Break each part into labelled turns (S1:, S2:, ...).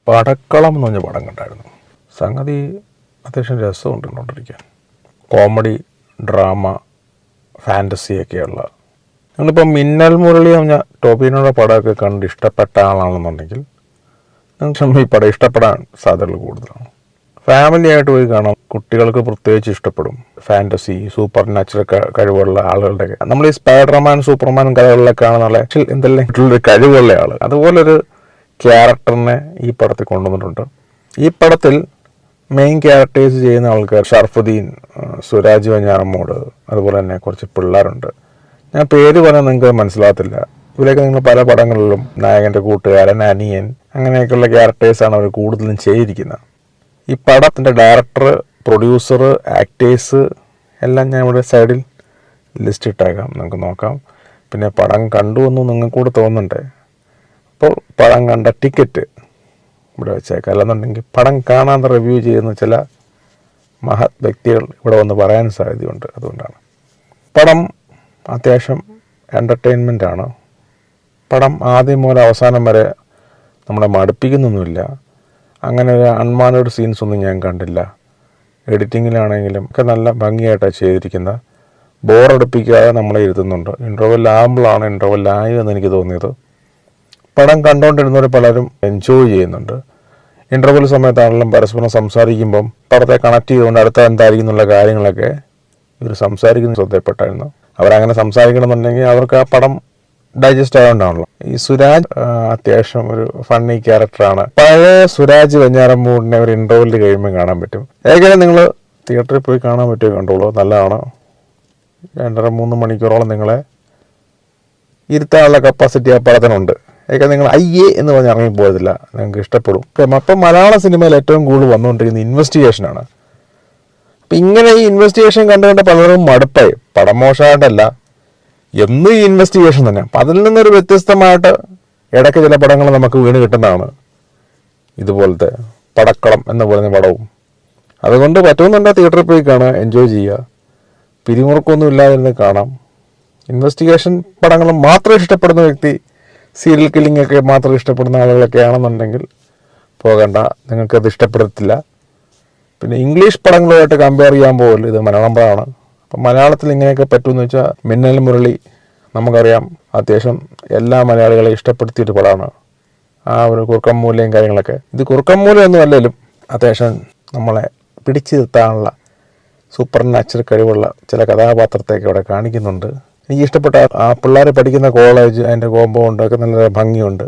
S1: പടക്കളം എന്ന് പറഞ്ഞ പടം കണ്ടായിരുന്നു. സംഗതി അത്യാവശ്യം രസമുണ്ട് കണ്ടോണ്ടിരിക്കാൻ. Comedy, drama, ഫാൻറ്റസിയൊക്കെയുള്ള. നിങ്ങളിപ്പോൾ മിന്നൽ മുരളി പറഞ്ഞ ടോബിനോയുടെ പടമൊക്കെ കണ്ട് ഇഷ്ടപ്പെട്ട ആളാണെന്നുണ്ടെങ്കിൽ നിങ്ങൾക്ക് ഈ പടം ഇഷ്ടപ്പെടാൻ സാധ്യതകൾ കൂടുതലാണ്. ഫാമിലി ആയിട്ട് പോയി കാണാം. കുട്ടികൾക്ക് പ്രത്യേകിച്ച് ഇഷ്ടപ്പെടും. ഫാൻറ്റസി, സൂപ്പർ നാച്ചുറൽ കഴിവുള്ള ആളുകളുടെ, നമ്മൾ ഈ സ്പൈഡർമാൻ, സൂപ്പർമാൻ കഥകളിലൊക്കെ ആണെന്നുള്ള എന്തെല്ലാം കഴിവുള്ള ആൾ, അതുപോലൊരു ക്യാരക്ടറിനെ ഈ പടത്തിൽ കൊണ്ടുവന്നിട്ടുണ്ട്. ഈ പടത്തിൽ മെയിൻ ക്യാരക്ടേഴ്സ് ചെയ്യുന്ന ആൾക്കാർ ഷർഫുദ്ദീൻ, സുരാജ് വെഞ്ഞാറമ്മൂട്, അതുപോലെ തന്നെ കുറച്ച് പിള്ളേരുണ്ട്. ഞാൻ പേര് പറഞ്ഞാൽ നിങ്ങൾക്ക് മനസ്സിലാകത്തില്ല. ഇവരൊക്കെ നിങ്ങൾ പല പടങ്ങളിലും നായകൻ്റെ കൂട്ടുകാരൻ, അനിയൻ, അങ്ങനെയൊക്കെയുള്ള ക്യാരക്ടേഴ്സാണ് അവർ കൂടുതലും ചെയ്തിരിക്കുന്നത്. ഈ പടത്തിൻ്റെ ഡയറക്ടർ, പ്രൊഡ്യൂസർ, ആക്ടേഴ്സ് എല്ലാം ഞാൻ ഇവിടെ സൈഡിൽ ലിസ്റ്റ് ഇട്ടേക്കാം, നമുക്ക് നോക്കാം. പിന്നെ പടം കണ്ടു എന്ന് നിങ്ങൾക്ക് കൂടെ തോന്നണ്ടേ? അപ്പോൾ പടം കണ്ട ടിക്കറ്റ് ഇവിടെ വെച്ചേക്കാം. അല്ലെന്നുണ്ടെങ്കിൽ പടം കാണാതെ റിവ്യൂ ചെയ്യുന്ന ചില മഹത് വ്യക്തികൾ ഇവിടെ വന്ന് പറയാൻ സാധ്യതയുണ്ട്. അതുകൊണ്ടാണ് പടം അത്യാവശ്യം എൻ്റർടൈൻമെൻറ്റാണ്. പടം ആദ്യം മുതൽ അവസാനം വരെ നമ്മളെ മടുപ്പിക്കുന്നൊന്നുമില്ല. അങ്ങനെ ഒരു അൺമാനേഡ് സീൻസ് ഒന്നും ഞാൻ കണ്ടില്ല. എഡിറ്റിങ്ങിലാണെങ്കിലും ഒക്കെ നല്ല ഭംഗിയായിട്ടാണ് ചെയ്തിരിക്കുന്നത്. ബോറടിപ്പിക്കാതെ നമ്മളെ ഇരുത്തുന്നുണ്ട്. ഇൻ്റർവെല്ലാകുമ്പോഴാണ് ഇൻ്റർവെല്ലായി എന്ന് എനിക്ക് തോന്നിയത്. പടം കണ്ടുകൊണ്ടിരുന്നവർ പലരും എൻജോയ് ചെയ്യുന്നുണ്ട്. ഇൻ്റർവെൽ സമയത്താണെങ്കിലും പരസ്പരം സംസാരിക്കുമ്പം പടത്തെ കണക്ട് ചെയ്തുകൊണ്ട് അടുത്ത എന്തായിരിക്കും എന്നുള്ള കാര്യങ്ങളൊക്കെ ഇവർ സംസാരിക്കുന്ന ശ്രദ്ധപ്പെട്ടായിരുന്നു. അവരങ്ങനെ സംസാരിക്കണമെന്നുണ്ടെങ്കിൽ അവർക്ക് ആ പടം ഡൈജസ്റ്റ് ആയതുകൊണ്ടാണല്ലോ. ഈ സുരാജ് അത്യാവശ്യം ഒരു ഫണ്ണി ക്യാരക്ടറാണ്. പഴയ സുരാജ് വെഞ്ഞാറമ്മൂടിനെ ഒരു ഇൻ്റർവെല്ലിൽ കഴിയുമ്പോൾ കാണാൻ പറ്റും. ഏകദേശം നിങ്ങൾ തിയേറ്ററിൽ പോയി കാണാൻ പറ്റുമോ കണ്ടോളൂ, നല്ലതാണ്. 2.5-3 മണിക്കൂറോളം നിങ്ങളെ ഇരുത്താനുള്ള കപ്പാസിറ്റി ആ പടത്തിനുണ്ട്. ഏകദേശം നിങ്ങൾ അയ്യേ എന്ന് പറഞ്ഞ് ഇറങ്ങിപ്പോയതില്ല, നിങ്ങൾക്ക് ഇഷ്ടപ്പെടും. അപ്പം മലയാള സിനിമയിൽ ഏറ്റവും കൂടുതൽ വന്നുകൊണ്ടിരിക്കുന്ന ഇൻവെസ്റ്റിഗേഷനാണ്. അപ്പം ഇങ്ങനെ ഈ ഇൻവെസ്റ്റിഗേഷൻ കണ്ടുകൊണ്ട് പലരും മടുപ്പായി. പടം മോശമായിട്ടല്ല, എന്നും ഈ ഇൻവെസ്റ്റിഗേഷൻ തന്നെ. അപ്പം അതിൽ നിന്നൊരു വ്യത്യസ്തമായിട്ട് ഇടയ്ക്ക് ചില പടങ്ങൾ നമുക്ക് വീണ് കിട്ടുന്നതാണ് ഇതുപോലത്തെ പടക്കളം എന്ന് പറയുന്ന പടവും. അതുകൊണ്ട് പറ്റുമെന്നുണ്ടെങ്കിൽ തിയേറ്ററിൽ പോയി കാണുക, എൻജോയ് ചെയ്യുക, പിരിമുറുക്കമൊന്നും ഇല്ലാതിരുന്ന് കാണാം. ഇൻവെസ്റ്റിഗേഷൻ പടങ്ങൾ മാത്രം ഇഷ്ടപ്പെടുന്ന വ്യക്തി, സീരിയൽ കില്ലിംഗ് ഒക്കെ മാത്രം ഇഷ്ടപ്പെടുന്ന ആളുകളൊക്കെ ആണെന്നുണ്ടെങ്കിൽ പോകണ്ട, നിങ്ങൾക്കത് ഇഷ്ടപ്പെടത്തില്ല. പിന്നെ ഇംഗ്ലീഷ് പടങ്ങളുമായിട്ട് കമ്പയർ ചെയ്യാൻ പോലും ഇത് മലയാളം പടമാണ്. അപ്പം മലയാളത്തിൽ ഇങ്ങനെയൊക്കെ പറ്റുമെന്ന് വെച്ചാൽ മിന്നൽ മുരളി നമുക്കറിയാം, അത്യാവശ്യം എല്ലാ മലയാളികളെയും ഇഷ്ടപ്പെടുത്തിയൊരു പടമാണ്. ആ ഒരു കുറുക്കം മൂലയും കാര്യങ്ങളൊക്കെ. ഇത് കുറുക്കം മൂലയൊന്നും അല്ലെങ്കിലും അത്യാവശ്യം നമ്മളെ പിടിച്ചു നിർത്താനുള്ള സൂപ്പർ നാച്ചുറൽ കഴിവുള്ള ചില കഥാപാത്രത്തെയൊക്കെ ഇവിടെ കാണിക്കുന്നുണ്ട്. എനിക്ക് ഇഷ്ടപ്പെട്ട ആ പിള്ളേർ പഠിക്കുന്ന കോളേജ്, അതിൻ്റെ കോമ്പൗണ്ട് ഒക്കെ നല്ല ഭംഗിയുണ്ട്.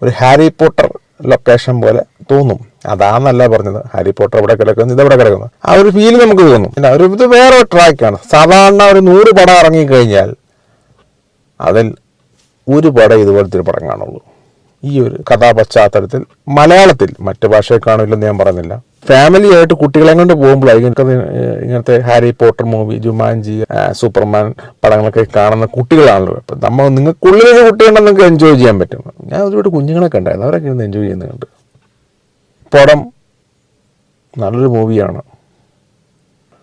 S1: ഒരു ഹാരി പോട്ടർ ലൊക്കേഷൻ പോലെ തോന്നും. അതാന്നല്ല പറഞ്ഞത്, ഹാരി പോട്ടർ ഇവിടെ കിടക്കുന്നു, ഇതെവിടെ കിടക്കുന്നു, ആ ഒരു ഫീൽ നമുക്ക് തോന്നും. പിന്നെ ഇത് വേറെ ട്രാക്കാണ്. സാധാരണ ഒരു 100 പടം ഇറങ്ങിക്കഴിഞ്ഞാൽ അതിൽ ഒരു പടം ഇതുപോലത്തെ ഒരു പടം കാണുള്ളൂ. ഈ ഒരു കഥാപശ്ചാത്തലത്തിൽ മലയാളത്തിൽ, മറ്റ് ഭാഷയെ കാണില്ലെന്ന് ഞാൻ പറയുന്നില്ല. ഫാമിലി ആയിട്ട് കുട്ടികളെ കൊണ്ട് പോകുമ്പോഴായിരിക്കും ഇങ്ങനത്തെ Harry Potter movie, Jumanji, Superman പടങ്ങളൊക്കെ കാണുന്ന കുട്ടികളാണല്ലോ. അപ്പം നിങ്ങൾക്കുള്ളിലൊരു കുട്ടികളുണ്ടെങ്കിൽ നിങ്ങൾക്ക് എൻജോയ് ചെയ്യാൻ പറ്റും. ഞാൻ ഒരുപാട് കുഞ്ഞുങ്ങളൊക്കെ ഉണ്ടായിരുന്നു, അവരൊക്കെ ഇരുന്ന് എൻജോയ് ചെയ്യുന്നുണ്ട്. പടം നല്ലൊരു മൂവിയാണ്.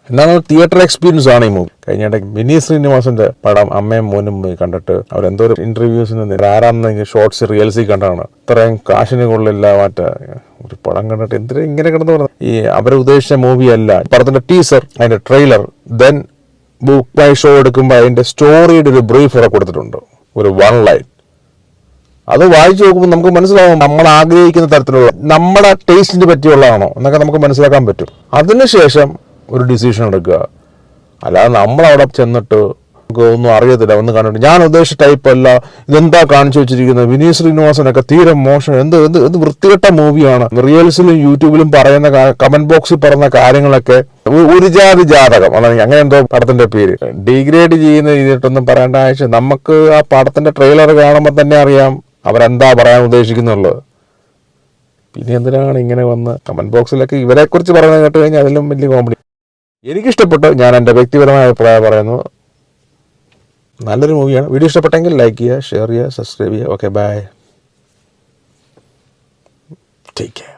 S1: എന്നാൽ തിയേറ്റർ എക്സ്പീരിയൻസ് ആണ് ഈ മൂവി. കഴിഞ്ഞിടയ്ക്ക് വിനീത് ശ്രീനിവാസന്റെ പടം അമ്മയും മോനും പോയി കണ്ടിട്ട് അവരെന്തോ ഒരു ഇന്റർവ്യൂസിന് ആരാണെന്നെങ്കിൽ ഷോർട്സ് റിയൽസി കണ്ടാണ്. ഇത്രയും കാശിന് കൊള്ളില്ല മറ്റേ ഒരു പടം കണ്ടിട്ട് എന്തിനാ ഇങ്ങനെ കിടന്നു പറഞ്ഞത്. ഈ അവരെ ഉദ്ദേശിച്ച മൂവി അല്ല. പടത്തിന്റെ ടീസർ, അതിന്റെ trailer, then book by show എടുക്കുമ്പോൾ അതിന്റെ സ്റ്റോറിയുടെ ഒരു ബ്രീഫ് ഒക്കെ കൊടുത്തിട്ടുണ്ട്, ഒരു 1 ലൈൻ. അത് വായിച്ചു നോക്കുമ്പോൾ നമുക്ക് മനസ്സിലാവും നമ്മൾ ആഗ്രഹിക്കുന്ന തരത്തിലുള്ള, നമ്മുടെ ടേസ്റ്റിന് പറ്റിയുള്ളതാണോ എന്നൊക്കെ നമുക്ക് മനസ്സിലാക്കാൻ പറ്റും. അതിനുശേഷം ഒരു ഡിസിഷൻ എടുക്കുക. അല്ലാതെ നമ്മളവിടെ ചെന്നിട്ട് ഒന്നും അറിയത്തില്ല, ഒന്ന് കണ്ടിട്ട് ഞാൻ ഉദ്ദേശിച്ച ടൈപ്പ് അല്ല, ഇതെന്താ കാണിച്ചു വെച്ചിരിക്കുന്നത്, വിനീത് ശ്രീനിവാസനൊക്കെ തീരെ മോശം, എന്ത് വൃത്തികെട്ട മൂവിയാണ്. റിയൽസിലും യൂട്യൂബിലും പറയുന്ന കമന്റ് ബോക്സിൽ പറയുന്ന കാര്യങ്ങളൊക്കെ ഒരു ജാതകം, അങ്ങനെ എന്തോ പടത്തിന്റെ പേര് ഡീഗ്രേഡ് ചെയ്യുന്ന രീതിയിട്ടൊന്നും പറയേണ്ട ആവശ്യം. നമുക്ക് ആ പടത്തിന്റെ ട്രെയിലർ കാണുമ്പോൾ തന്നെ അറിയാം അവരെന്താ പറയാൻ ഉദ്ദേശിക്കുന്നുള്ളത്. പിന്നെ എന്തിനാണ് ഇങ്ങനെ വന്ന് കമന്റ് ബോക്സിലൊക്കെ ഇവരെക്കുറിച്ച് പറയുന്നത് കേട്ട് കഴിഞ്ഞാൽ അതിലും വലിയ കോമഡി. എനിക്കിഷ്ടപ്പെട്ടു, ഞാൻ എൻ്റെ വ്യക്തിപരമായ അഭിപ്രായം പറയുന്നു. നല്ലൊരു മൂവിയാണ്. വീഡിയോ ഇഷ്ടപ്പെട്ടെങ്കിൽ ലൈക്ക് ചെയ്യുക, ഷെയർ ചെയ്യുക, സബ്സ്ക്രൈബ് ചെയ്യുക. Okay, bye, take care.